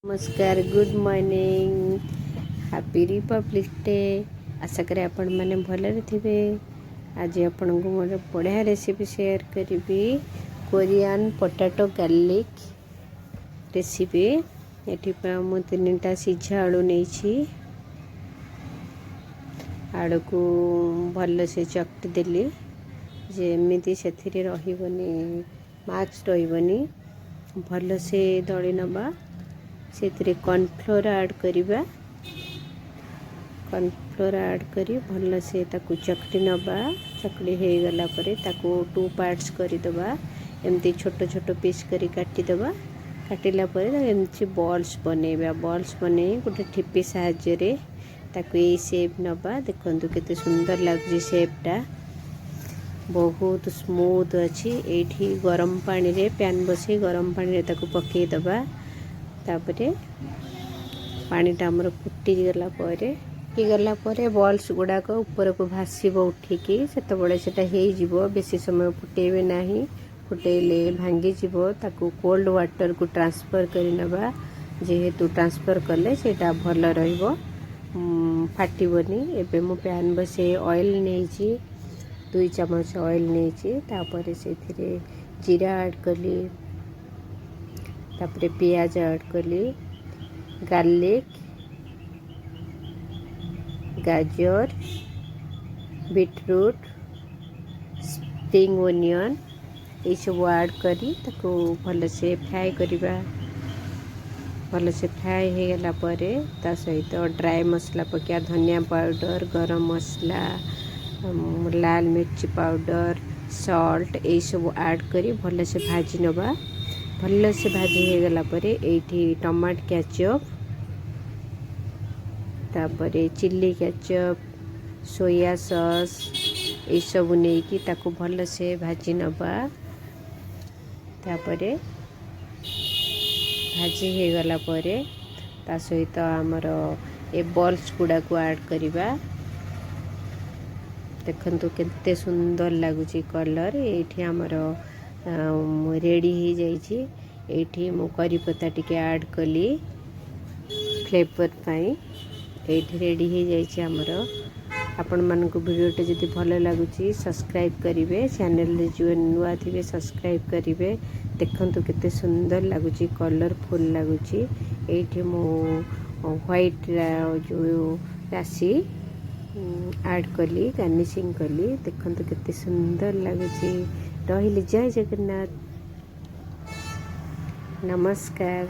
नमस्कार, good morning, happy republic day. आशा करें आपण मैंने भलरे थे। आज आपण को मोर बढ़िया रेसिपी शेयर करी, कोरियन पोटैटो गार्लिक रेसिपी। ये मु 3टा सीझा आलू नहीं, आलू को भल से चकटी देली जेमिति से रही मार्क्स रही भल से दली नवा। से कॉर्नफ्लोर ऐड करिबा, कॉर्नफ्लोर ऐड करी भल से ताकू चकटी नवा। चकड़ी हो गला परे ताकू 2 पार्ट्स करी दबा। एमती छोट छोट पीस करी काटी दबा। काटिला परे एमती बॉल्स बनेबा। बॉल्स बने गोटे ठिपी साहाय्य रे ताकू ए शेप नबा। देखंतु केते सुंदर लागजी शेपटा, बहुत स्मूथ अच्छी। एठी गरम पानी रे पैन बसी गरम पानी रे ताकू पकई दबा। तापरे पानीटा आमर फुटीगला बॉल्स गुड़ाक ऊपर को भासीब उठिकी से बेसी समय फुटेबे नहीं। फुटेले भांगी जीव ताकू कोल्ड वाटर को ट्रांसफर कर नबा। जेहेतु ट्रांसफर कले सेटा भल रहिबो, फाटिबनी। एबे मु पैन बसे ऑयल नहीं, 2 चम्मच ऑयल नहीं। तापर से जीरा ऐड कली, तापरे पियाज ऐड कली, गार्लिक, गाजर, बीटरूट, स्प्रिंग ओनियन ये सब ऐड करी ताको भल से फ्राए करिबा। भल से फ्राए हो गला परे ता सहित ड्राई मसला पकिया, धनिया पाउडर, गरम मसला, लाल मिर्च पाउडर, सॉल्ट ये सब ऐड करी भल से भाजी नबा। भल से भाजी हो गला परे एठी टमाटो केचप, तापरे चिल्ली केचप, सोया सॉस ये सब नहीं कि ताको भल से भाजी नबा। तापरे भाजी हो गला परे ता सहित आमर ए बॉल्स गुड़ा को ऐड करिबा। देखंतु केते सुंदर लागुची कलर। एठी आमर रेडी हो जाइए। एठी मु करी पत्ता टिके ऐड कली फ्लेवर पाई। एठी रेडी हो जाइए आमर। आपण मानक वीडियोटे जदि भल लगुची सब्सक्राइब करिवे, चैनल रे जो नुआ थिबे सब्सक्राइब करिवे। देखंतु केते सुंदर लगुची, कलरफुल लगुची। एठी मु व्हाइट जो राशि ऐड कली, गार्निशिंग कली। देखंतु केते सुंदर लगुची। रहिली, जय जगन्नाथ, नमस्कार।